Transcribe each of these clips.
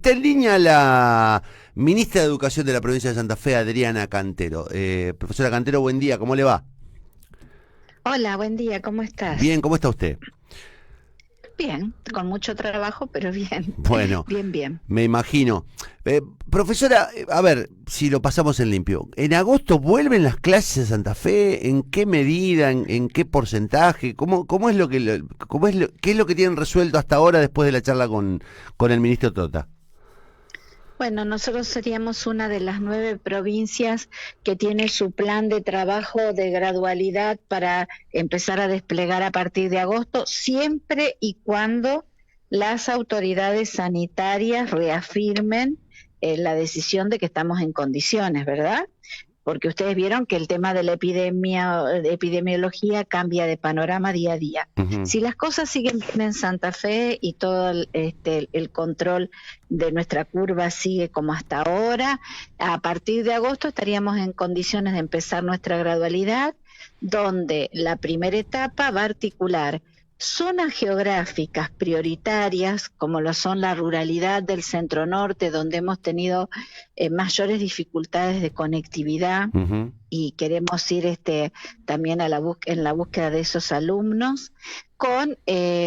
Está en línea la ministra de Educación de la provincia de Santa Fe, Adriana Cantero. Profesora Cantero, buen día, ¿cómo le va? Hola, buen día, ¿cómo Bien, estás? ¿cómo está usted? Bien, con mucho trabajo, pero bien, Bueno, bien, bien. me imagino. Profesora, a ver si lo pasamos en limpio. ¿En agosto vuelven las clases a Santa Fe? ¿En qué medida? ¿En qué porcentaje? ¿Cómo es lo que, qué es lo que tienen resuelto hasta ahora después de la charla con el ministro Tota? Bueno, nosotros seríamos una de las 9 provincias que tiene su plan de trabajo de gradualidad para empezar a desplegar a partir de agosto, siempre y cuando las autoridades sanitarias reafirmen la decisión de que estamos en condiciones, ¿verdad? Porque ustedes vieron que el tema de la epidemiología cambia de panorama día a día. Ujú. Si las cosas siguen bien en Santa Fe y todo el control de nuestra curva sigue como hasta ahora, a partir de agosto estaríamos en condiciones de empezar nuestra gradualidad, donde la primera etapa va a articular zonas geográficas prioritarias, como lo son la ruralidad del centro norte, donde hemos tenido mayores dificultades de conectividad Ujú. y queremos ir también en la búsqueda de esos alumnos con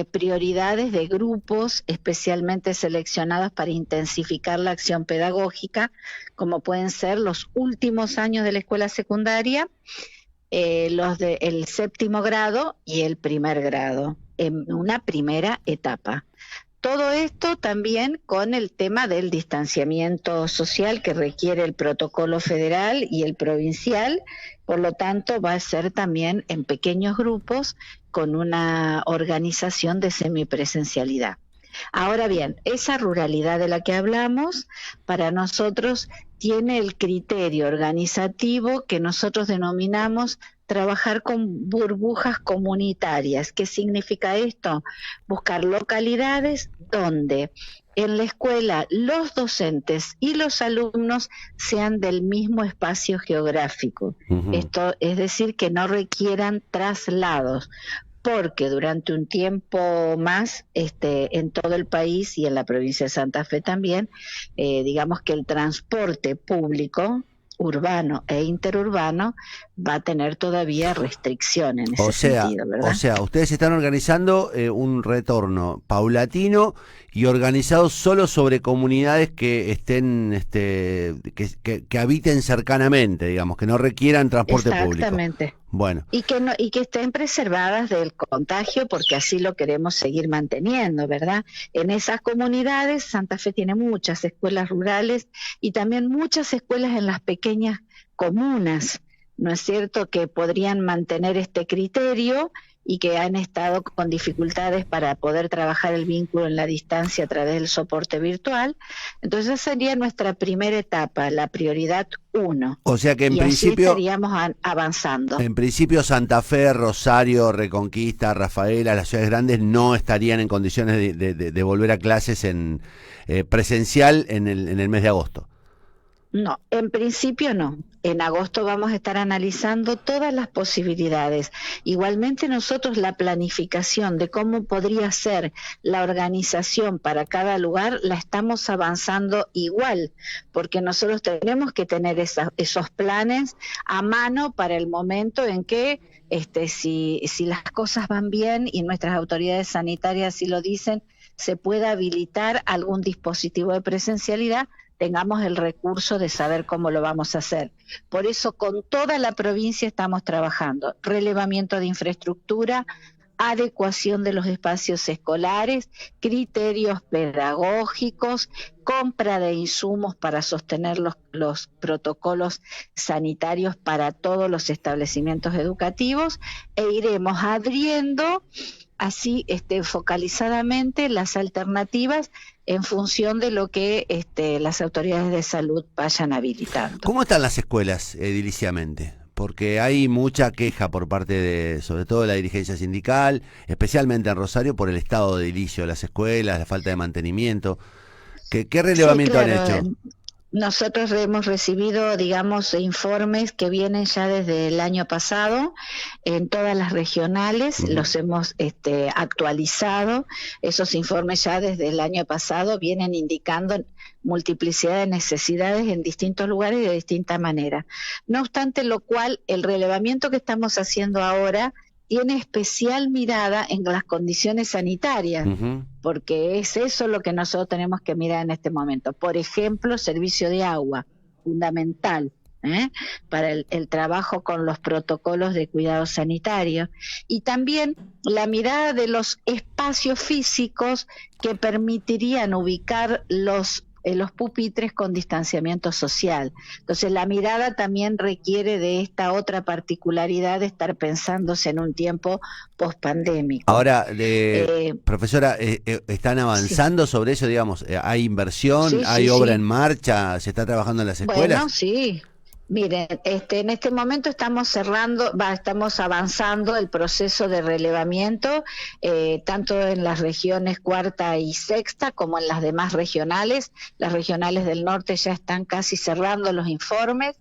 prioridades de grupos especialmente seleccionados para intensificar la acción pedagógica, como pueden ser los últimos años de la escuela secundaria, los del séptimo grado y el primer grado, en una primera etapa. Todo esto también con el tema del distanciamiento social que requiere el protocolo federal y el provincial, por lo tanto va a ser también en pequeños grupos con una organización de semipresencialidad. Ahora bien, esa ruralidad de la que hablamos, para nosotros tiene el criterio organizativo que nosotros denominamos trabajar con burbujas comunitarias. ¿Qué significa esto? Buscar localidades donde en la escuela los docentes y los alumnos sean del mismo espacio geográfico. Ujú. Esto es decir, que no requieran traslados, porque durante un tiempo más en todo el país y en la provincia de Santa Fe también, digamos que el transporte público urbano e interurbano va a tener todavía restricción en O ese sea, sentido, o ¿verdad? sea, ustedes están organizando un retorno paulatino y organizado solo sobre comunidades que estén, que habiten cercanamente, digamos, que no requieran transporte público. Exactamente. Bueno, Y que, no, y que estén preservadas del contagio, porque así lo queremos seguir manteniendo, ¿verdad? En esas comunidades, Santa Fe tiene muchas escuelas rurales y también muchas escuelas en las pequeñas comunas, ¿no es cierto?, que podrían mantener este criterio y que han estado con dificultades para poder trabajar el vínculo en la distancia a través del soporte virtual. Entonces, esa sería nuestra primera etapa, la prioridad uno, o sea que y así estaríamos avanzando. en principio Santa Fe, Rosario, Reconquista, Rafaela, las ciudades grandes no estarían en condiciones de volver a clases en presencial en el mes de agosto. No, en principio no. En agosto vamos a estar analizando todas las posibilidades. Igualmente nosotros la planificación de cómo podría ser la organización para cada lugar la estamos avanzando igual, porque nosotros tenemos que tener esos planes a mano para el momento en que si las cosas van bien y nuestras autoridades sanitarias así lo dicen, se pueda habilitar algún dispositivo de presencialidad, tengamos el recurso de saber cómo lo vamos a hacer. Por eso con toda la provincia estamos trabajando, relevamiento de infraestructura, adecuación de los espacios escolares, criterios pedagógicos, compra de insumos para sostener los protocolos sanitarios para todos los establecimientos educativos, e iremos abriendo así focalizadamente las alternativas en función de lo que las autoridades de salud vayan habilitando. ¿Cómo están las escuelas ediliciamente? Porque hay mucha queja por parte de, sobre todo de la dirigencia sindical, especialmente en Rosario, por el estado de edilicio de las escuelas, la falta de mantenimiento. ¿Qué Sí, relevamiento han claro. hecho? Nosotros hemos recibido, digamos, informes que vienen ya desde el año pasado en todas las regionales, los hemos actualizado. Esos informes ya desde el año pasado vienen indicando multiplicidad de necesidades en distintos lugares y de distinta manera. No obstante lo cual, el relevamiento que estamos haciendo ahora tiene especial mirada en las condiciones sanitarias, porque es eso lo que nosotros tenemos que mirar en este momento. Por ejemplo, servicio de agua, fundamental, para el trabajo con los protocolos de cuidado sanitario, y también la mirada de los espacios físicos que permitirían ubicar los pupitres con distanciamiento social. Entonces la mirada también requiere de esta otra particularidad de estar pensándose en un tiempo pospandémico. Ahora, profesora, ¿están avanzando sobre eso? Digamos, ¿hay inversión, hay obra en marcha, se está trabajando en las escuelas? Bueno, sí. Miren, en este momento estamos avanzando el proceso de relevamiento, tanto en las regiones cuarta y sexta como en las demás regionales. Las regionales del norte ya están casi cerrando los informes.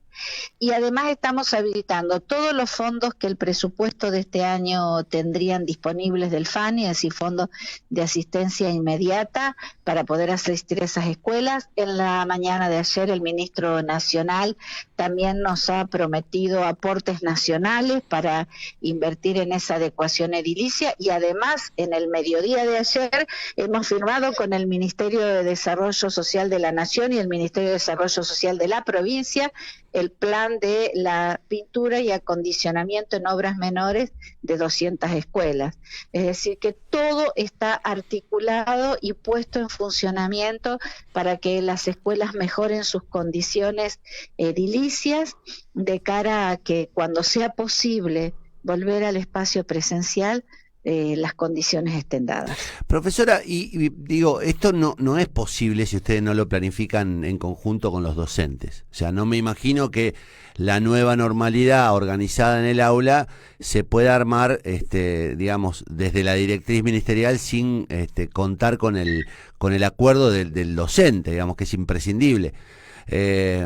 Y además estamos habilitando todos los fondos que el presupuesto de este año tendrían disponibles del FANI, es decir, fondos de asistencia inmediata para poder asistir a esas escuelas. En la mañana de ayer el ministro nacional también nos ha prometido aportes nacionales para invertir en esa adecuación edilicia, y además en el mediodía de ayer hemos firmado con el Ministerio de Desarrollo Social de la Nación y el Ministerio de Desarrollo Social de la provincia el plan de la pintura y acondicionamiento en obras menores de 200 escuelas. Es decir, que todo está articulado y puesto en funcionamiento para que las escuelas mejoren sus condiciones edilicias de cara a que cuando sea posible volver al espacio presencial, las condiciones estén dadas. Profesora, y digo, esto no es posible si ustedes no lo planifican en conjunto con los docentes. O sea, no me imagino que la nueva normalidad organizada en el aula se pueda armar, digamos, desde la directriz ministerial sin contar con el acuerdo del docente, digamos, que es imprescindible.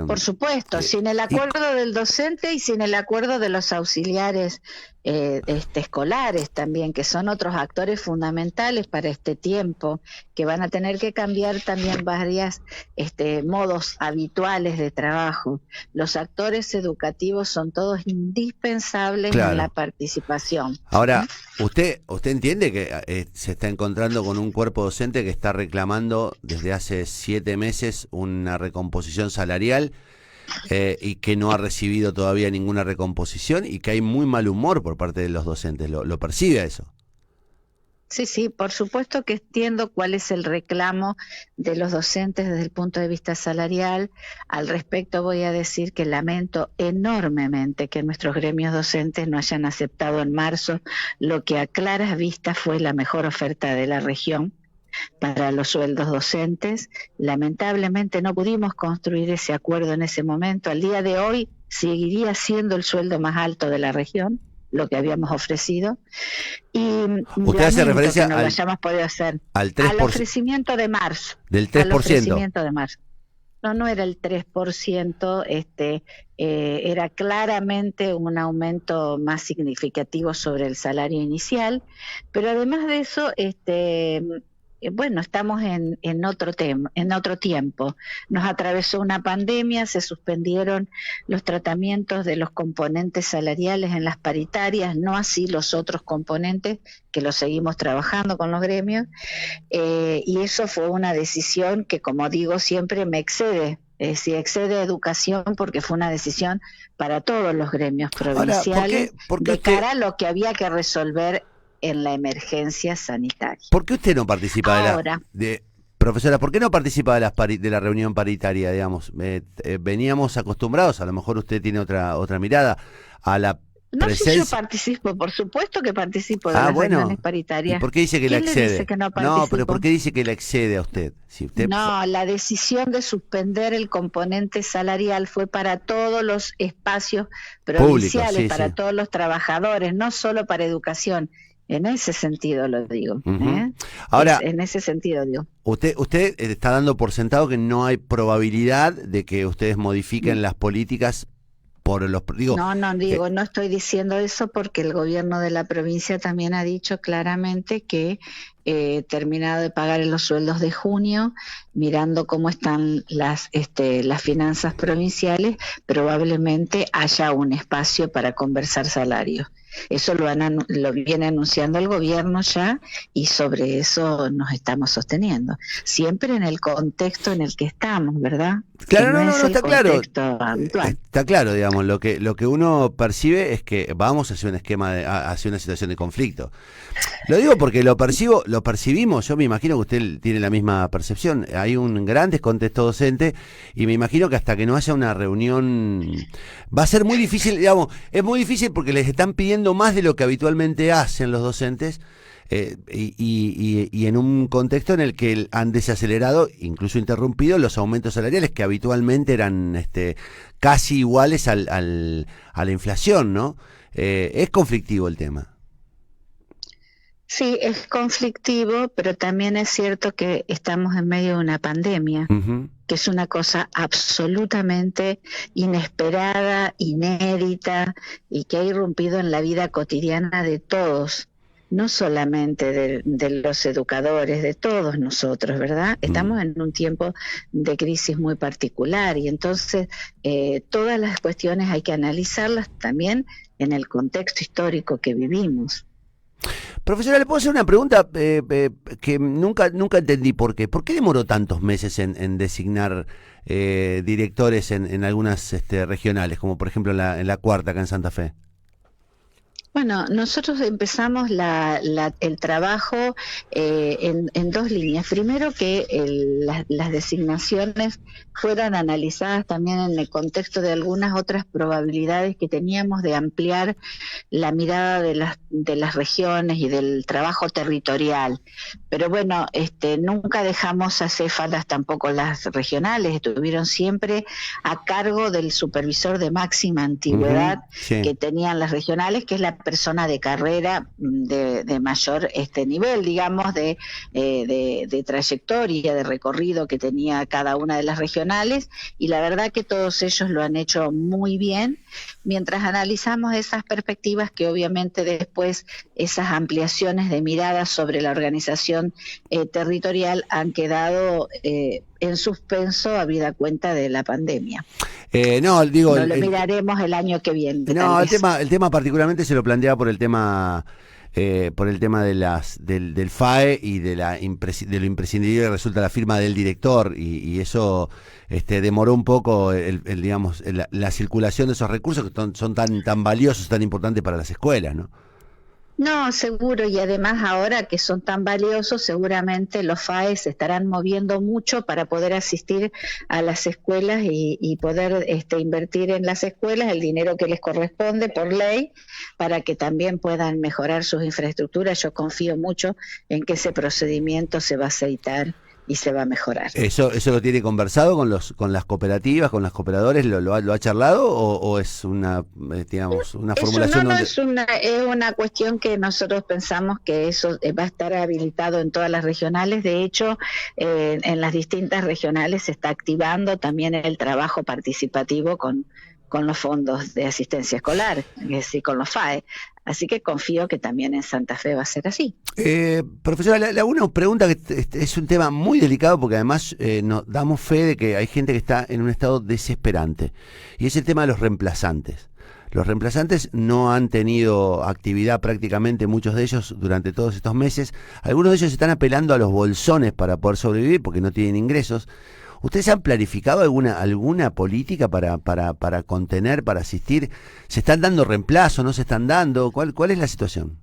Por supuesto, sin el acuerdo del docente y sin el acuerdo de los auxiliares escolares también, que son otros actores fundamentales para este tiempo, que van a tener que cambiar también varios modos habituales de trabajo. Los actores educativos son todos indispensables en la participación. Ahora, ¿usted entiende que se está encontrando con un cuerpo docente que está reclamando desde hace 7 meses una recomposición salarial y que no ha recibido todavía ninguna recomposición y que hay muy mal humor por parte de los docentes? ¿Lo percibe eso? Sí, por supuesto que entiendo cuál es el reclamo de los docentes desde el punto de vista salarial. Al respecto voy a decir que lamento enormemente que nuestros gremios docentes no hayan aceptado en marzo lo que a claras vistas fue la mejor oferta de la región para los sueldos docentes. Lamentablemente no pudimos construir ese acuerdo en ese momento. Al día de hoy seguiría siendo el sueldo más alto de la región, lo que habíamos ofrecido, y usted hace referencia que no lo hayamos podido hacer al 3%, al ofrecimiento de marzo, del 3%. Al ofrecimiento de marzo. No era el 3%, era claramente un aumento más significativo sobre el salario inicial, pero además de eso, bueno, estamos en otro tiempo. Nos atravesó una pandemia, se suspendieron los tratamientos de los componentes salariales en las paritarias, no así los otros componentes que los seguimos trabajando con los gremios, y eso fue una decisión que, como digo, siempre me excede. Si excede educación, porque fue una decisión para todos los gremios provinciales. Ahora, ¿por qué de cara a lo que había que resolver en la emergencia sanitaria. ¿Por qué usted no participa ahora, profesora, por qué no participa de la reunión paritaria, digamos? Veníamos acostumbrados, a lo mejor usted tiene otra mirada, a la presencia. No, si yo participo, por supuesto que participo de las reuniones paritarias. ¿Y por qué dice que la excede? Dice que no, pero ¿por qué dice que la excede a usted? Si usted... No, la decisión de suspender el componente salarial fue para todos los espacios provinciales, público, para todos los trabajadores, no solo para educación. En ese sentido lo digo. Ujú. Ahora, En ese sentido digo. usted está dando por sentado que no hay probabilidad de que ustedes modifiquen las políticas por los... Digo, No, no digo, no estoy diciendo eso porque el gobierno de la provincia también ha dicho claramente que terminado de pagar los sueldos de junio, mirando cómo están las finanzas provinciales, probablemente haya un espacio para conversar salarios. Eso lo viene anunciando el gobierno ya y sobre eso nos estamos sosteniendo. Siempre en el contexto en el que estamos, ¿verdad? Que claro, no no, no, es no, el está claro. contexto habitual. Está claro, digamos, lo que uno percibe es que vamos hacia un esquema hacia una situación de conflicto. Lo digo porque lo percibimos, yo me imagino que usted tiene la misma percepción. Hay un gran descontexto docente y me imagino que hasta que no haya una reunión va a ser muy difícil, digamos, es muy difícil porque les están pidiendo más de lo que habitualmente hacen los docentes. Y en un contexto en el que han desacelerado, incluso interrumpido, los aumentos salariales que habitualmente eran casi iguales a la inflación, ¿no? Es conflictivo el tema. Sí, es conflictivo, pero también es cierto que estamos en medio de una pandemia, Ujú. que es una cosa absolutamente inesperada, inédita y que ha irrumpido en la vida cotidiana de todos, no solamente de los educadores, de todos nosotros, ¿verdad? Mm. Estamos en un tiempo de crisis muy particular y entonces todas las cuestiones hay que analizarlas también en el contexto histórico que vivimos. Profesora, ¿le puedo hacer una pregunta que nunca entendí por qué? ¿Por qué demoró tantos meses en designar directores en algunas regionales, como por ejemplo en la cuarta, acá en Santa Fe? Bueno, nosotros empezamos el trabajo en dos líneas. Primero, que las designaciones fueran analizadas también en el contexto de algunas otras probabilidades que teníamos de ampliar la mirada de las regiones y del trabajo territorial. Pero bueno, nunca dejamos acéfalas tampoco las regionales, estuvieron siempre a cargo del supervisor de máxima Ujú. antigüedad Sí. que tenían las regionales, que es la persona de carrera de mayor nivel, digamos, de trayectoria, de recorrido que tenía cada una de las regionales, y la verdad que todos ellos lo han hecho muy bien, mientras analizamos esas perspectivas que obviamente después esas ampliaciones de miradas sobre la organización territorial han quedado en suspenso habida cuenta de la pandemia. No, digo, No lo miraremos el año que viene, tal no, el vez. tema, el tema particularmente se lo planteaba por el tema del FAE y de lo imprescindible que resulta la firma del director y eso demoró un poco digamos la circulación de esos recursos que son tan valiosos, tan importantes para las escuelas, ¿no? No, seguro, y además ahora que son tan valiosos, seguramente los FAE se estarán moviendo mucho para poder asistir a las escuelas y poder invertir en las escuelas el dinero que les corresponde por ley para que también puedan mejorar sus infraestructuras. Yo confío mucho en que ese procedimiento se va a aceitar y se va a mejorar. ¿Eso lo tiene conversado con las cooperativas, con los cooperadores? ¿Lo ha charlado o es digamos, una Eso formulación no donde... es una cuestión que nosotros pensamos que eso va a estar habilitado en todas las regionales. De hecho, en las distintas regionales se está activando también el trabajo participativo con los fondos de asistencia escolar, es decir, con los FAE. Así que confío que también en Santa Fe va a ser así. Profesora, le hago una pregunta que es un tema muy delicado porque además nos damos fe de que hay gente que está en un estado desesperante y es el tema de los reemplazantes. Los reemplazantes no han tenido actividad prácticamente, muchos de ellos, durante todos estos meses. Algunos de ellos están apelando a los bolsones para poder sobrevivir porque no tienen ingresos. ¿Ustedes han planificado alguna política para contener, para asistir? ¿Se están dando reemplazos? ¿No se están dando? ¿Cuál es la situación?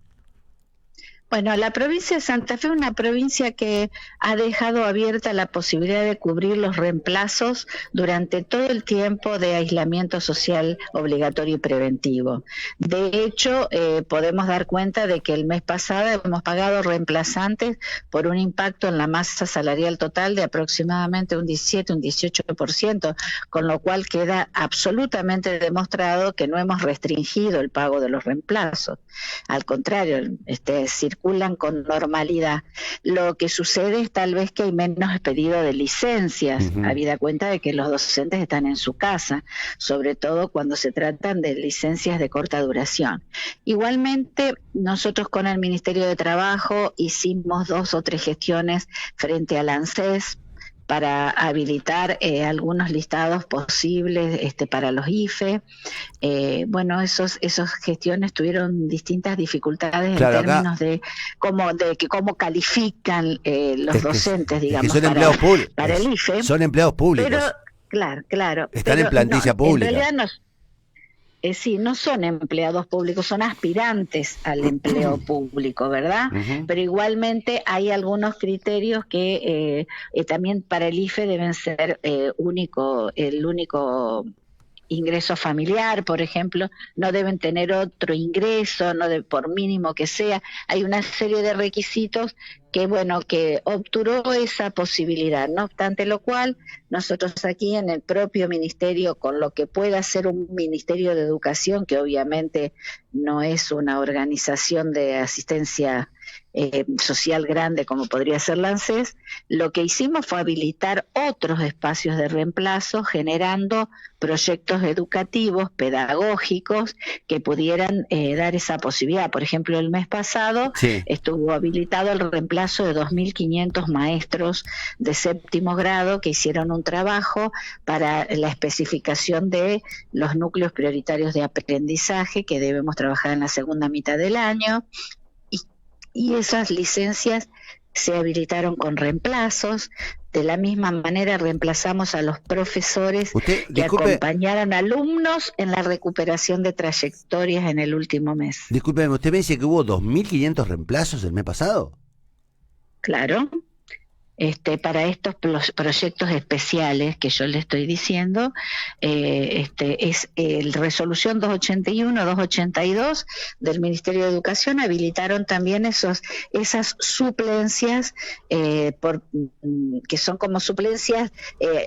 Bueno, la provincia de Santa Fe es una provincia que ha dejado abierta la posibilidad de cubrir los reemplazos durante todo el tiempo de aislamiento social obligatorio y preventivo. De hecho, podemos dar cuenta de que el mes pasado hemos pagado reemplazantes por un impacto en la masa salarial total de aproximadamente un 17, un 18%, con lo cual queda absolutamente demostrado que no hemos restringido el pago de los reemplazos. Al contrario, circulan con normalidad. Lo que sucede es tal vez que hay menos pedido de licencias, habida cuenta de que los docentes están en su casa, sobre todo cuando se tratan de licencias de corta duración. Igualmente, nosotros con el Ministerio de Trabajo hicimos 2 o 3 gestiones frente al ANSES para habilitar algunos listados posibles para los IFE. Bueno, esas gestiones tuvieron distintas dificultades, claro, en términos de cómo califican los docentes, digamos, son empleados públicos, para el IFE. Son empleados públicos. Pero, claro. Están en plantilla pública. En realidad sí, no son empleados públicos, son aspirantes al empleo público, ¿verdad? Pero igualmente hay algunos criterios que también para el IFE deben ser el único ingreso familiar, por ejemplo, no deben tener otro ingreso, por mínimo que sea. Hay una serie de requisitos que obturó esa posibilidad. No obstante lo cual, nosotros aquí en el propio ministerio, con lo que pueda ser un ministerio de educación, que obviamente no es una organización de asistencia social grande como podría ser la ANSES, lo que hicimos fue habilitar otros espacios de reemplazo, generando proyectos educativos, pedagógicos, que pudieran dar esa posibilidad. Por ejemplo, el mes pasado estuvo habilitado el reemplazo de 2.500 maestros de séptimo grado que hicieron un trabajo para la especificación de los núcleos prioritarios de aprendizaje que debemos trabajar en la segunda mitad del año, y esas licencias se habilitaron con reemplazos. De la misma manera reemplazamos a los profesores que acompañaron alumnos en la recuperación de trayectorias en el último mes. Discúlpeme, ¿usted me dice que hubo 2.500 reemplazos el mes pasado? Claro. Para estos proyectos especiales que yo le estoy diciendo, es el resolución 281, 282 del Ministerio de Educación habilitaron también esas suplencias, que son como suplencias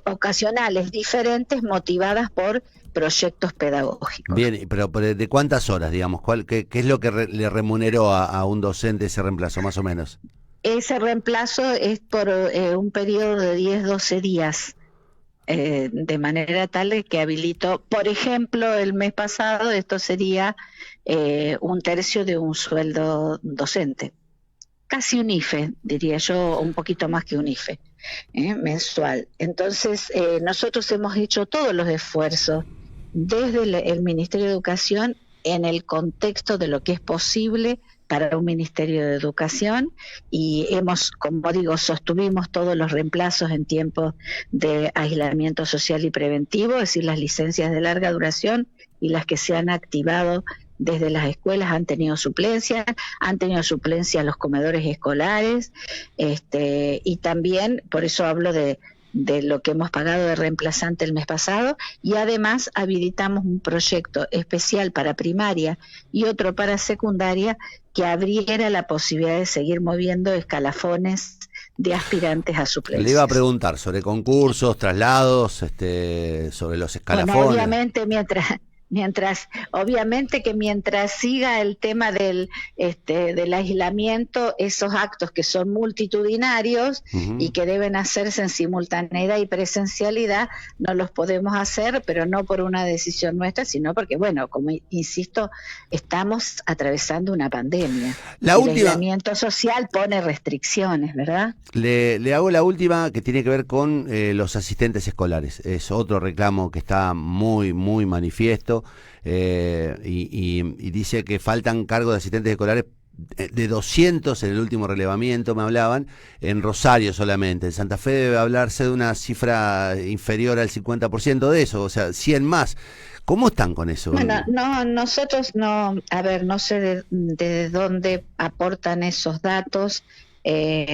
ocasionales diferentes, motivadas por proyectos pedagógicos. Bien, pero ¿de cuántas horas, digamos? ¿Qué es lo que le remuneró a un docente ese reemplazo, más o menos? Ese reemplazo es por un periodo de 10-12 días, de manera tal que habilitó, por ejemplo, el mes pasado esto sería 1/3 de un sueldo docente, casi un IFE, diría yo, un poquito más que un IFE, mensual. Entonces, nosotros hemos hecho todos los esfuerzos desde el Ministerio de Educación en el contexto de lo que es posible para un Ministerio de Educación, y como digo, sostuvimos todos los reemplazos en tiempos de aislamiento social y preventivo, es decir, las licencias de larga duración y las que se han activado desde las escuelas han tenido suplencias los comedores escolares, y también, por eso hablo de lo que hemos pagado de reemplazante el mes pasado, y además habilitamos un proyecto especial para primaria y otro para secundaria que abriera la posibilidad de seguir moviendo escalafones de aspirantes a suplencias. Le iba a preguntar sobre concursos, traslados, sobre los escalafones. Bueno, obviamente mientras siga el tema del aislamiento, esos actos que son multitudinarios y que deben hacerse en simultaneidad y presencialidad, no los podemos hacer, pero no por una decisión nuestra, sino porque, bueno, como insisto, estamos atravesando una pandemia. El aislamiento social pone restricciones, ¿verdad? Le hago la última, que tiene que ver con los asistentes escolares. Es otro reclamo que está muy, muy manifiesto. Y dice que faltan cargos de asistentes escolares de 200 en el último relevamiento, me hablaban, en Rosario solamente. En Santa Fe debe hablarse de una cifra inferior al 50% de eso, o sea, 100 más. ¿Cómo están con eso? Bueno, no, nosotros no, a ver, no sé de dónde aportan esos datos.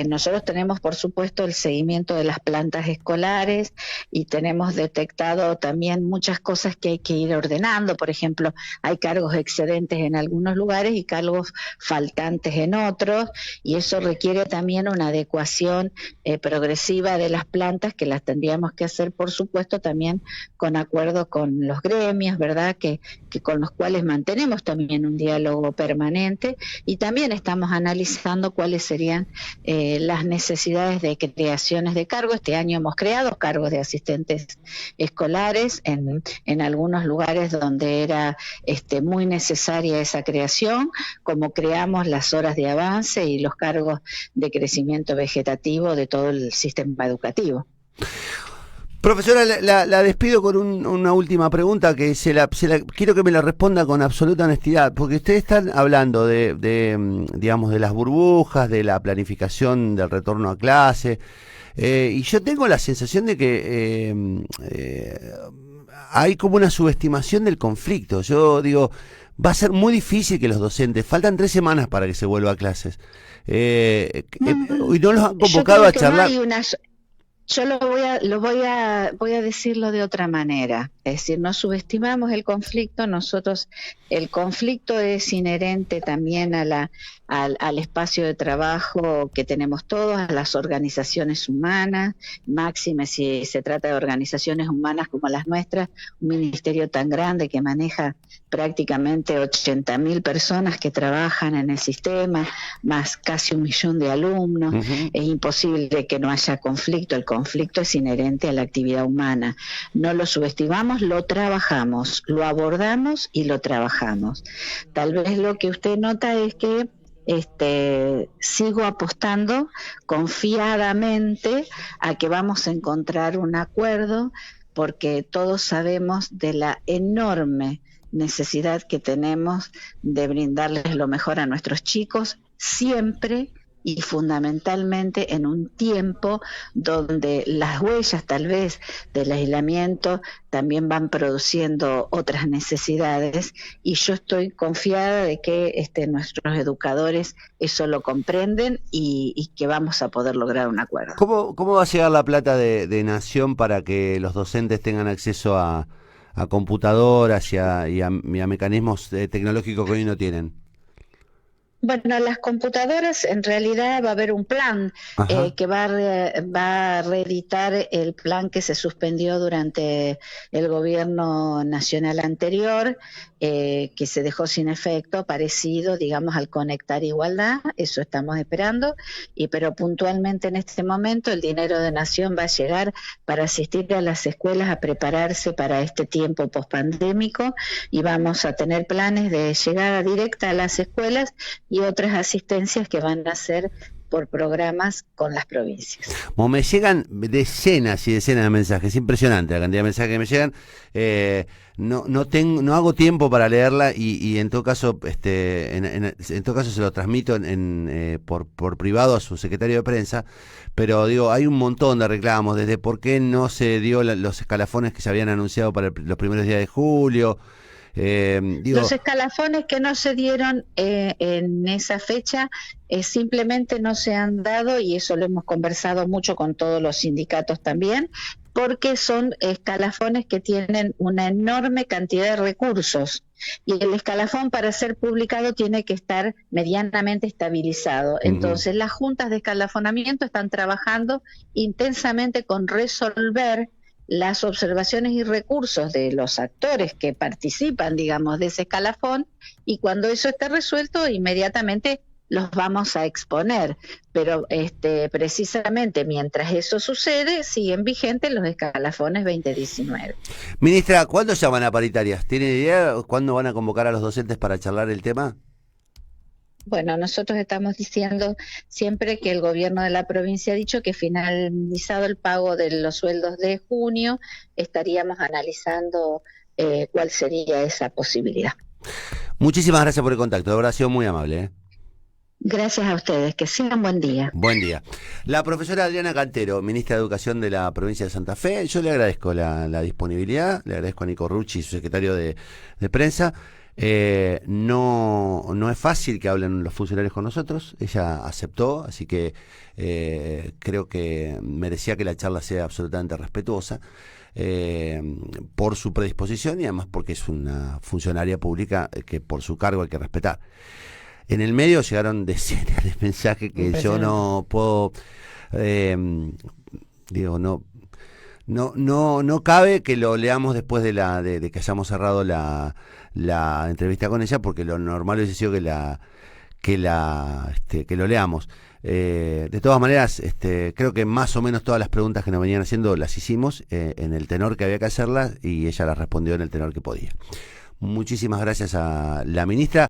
Nosotros tenemos, por supuesto, el seguimiento de las plantas escolares y tenemos detectado también muchas cosas que hay que ir ordenando. Por ejemplo, hay cargos excedentes en algunos lugares y cargos faltantes en otros, y eso requiere también una adecuación progresiva de las plantas, que las tendríamos que hacer, por supuesto, también con acuerdo con los gremios, ¿verdad? Que con los cuales mantenemos también un diálogo permanente, y también estamos analizando cuáles serían las necesidades de creaciones de cargos. Este año hemos creado cargos de asistentes escolares en algunos lugares donde era muy necesaria esa creación, como creamos las horas de avance y los cargos de crecimiento vegetativo de todo el sistema educativo. Profesora, la despido con una última pregunta que quiero que me la responda con absoluta honestidad, porque ustedes están hablando digamos, de las burbujas, de la planificación del retorno a clase, y yo tengo la sensación de que hay como una subestimación del conflicto. Yo digo, va a ser muy difícil que los docentes, faltan 3 semanas para que se vuelva a clases, y no los han convocado a charlar. Yo voy a decirlo de otra manera. Es decir, no subestimamos el conflicto. Nosotros, el conflicto es inherente también al espacio de trabajo que tenemos todos, a las organizaciones humanas, máxime si se trata de organizaciones humanas como las nuestras, un ministerio tan grande que maneja prácticamente 80.000 personas que trabajan en el sistema, más casi 1 millón de alumnos. Es imposible que no haya conflicto. El conflicto es inherente a la actividad humana. No lo subestimamos, lo trabajamos, lo abordamos y lo trabajamos. Tal vez lo que usted nota es que sigo apostando confiadamente a que vamos a encontrar un acuerdo, porque todos sabemos de la enorme necesidad que tenemos de brindarles lo mejor a nuestros chicos, siempre y fundamentalmente en un tiempo donde las huellas tal vez del aislamiento también van produciendo otras necesidades, y yo estoy confiada de que nuestros educadores eso lo comprenden y que vamos a poder lograr un acuerdo. ¿Cómo va a llegar la plata de Nación para que los docentes tengan acceso a computadoras y a mecanismos tecnológicos que hoy no tienen? Bueno, las computadoras, en realidad va a haber un plan que va a reeditar el plan que se suspendió durante el gobierno nacional anterior, que se dejó sin efecto, parecido, digamos, al Conectar Igualdad. Eso estamos esperando, pero puntualmente en este momento el dinero de Nación va a llegar para asistir a las escuelas a prepararse para este tiempo pospandémico, y vamos a tener planes de llegada directa a las escuelas y otras asistencias que van a ser por programas con las provincias. Como me llegan decenas y decenas de mensajes, impresionante la cantidad de mensajes que me llegan. No hago tiempo para leerla, y en todo caso, en todo caso se lo transmito por privado a su secretario de prensa. Pero digo, hay un montón de reclamos, desde por qué no se dio los escalafones que se habían anunciado para los primeros días de julio. Los escalafones que no se dieron en esa fecha simplemente no se han dado, y eso lo hemos conversado mucho con todos los sindicatos también, porque son escalafones que tienen una enorme cantidad de recursos, y el escalafón, para ser publicado, tiene que estar medianamente estabilizado. Entonces las juntas de escalafonamiento están trabajando intensamente con resolver las observaciones y recursos de los actores que participan, digamos, de ese escalafón, y cuando eso esté resuelto, inmediatamente los vamos a exponer. Pero precisamente mientras eso sucede, siguen vigentes los escalafones 2019. Ministra, ¿cuándo llaman a paritarias? ¿Tiene idea cuándo van a convocar a los docentes para charlar el tema? Bueno, nosotros estamos diciendo siempre que el gobierno de la provincia ha dicho que, finalizado el pago de los sueldos de junio, estaríamos analizando cuál sería esa posibilidad. Muchísimas gracias por el contacto, de verdad ha sido muy amable. Gracias a ustedes, que sean buen día. Buen día. La profesora Adriana Cantero, ministra de Educación de la provincia de Santa Fe. Yo le agradezco la disponibilidad, le agradezco a Nico Rucci, su secretario de prensa. No es fácil que hablen los funcionarios con nosotros. Ella aceptó, así que creo que merecía que la charla sea absolutamente respetuosa por su predisposición y además porque es una funcionaria pública que por su cargo hay que respetar. En el medio llegaron decenas de mensajes que yo no puedo, digo, no cabe que lo leamos después de que hayamos cerrado la entrevista con ella, porque lo normal hubiese sido que lo leamos. De todas maneras, creo que más o menos todas las preguntas que nos venían haciendo las hicimos en el tenor que había que hacerlas y ella las respondió en el tenor que podía. Muchísimas gracias a la ministra.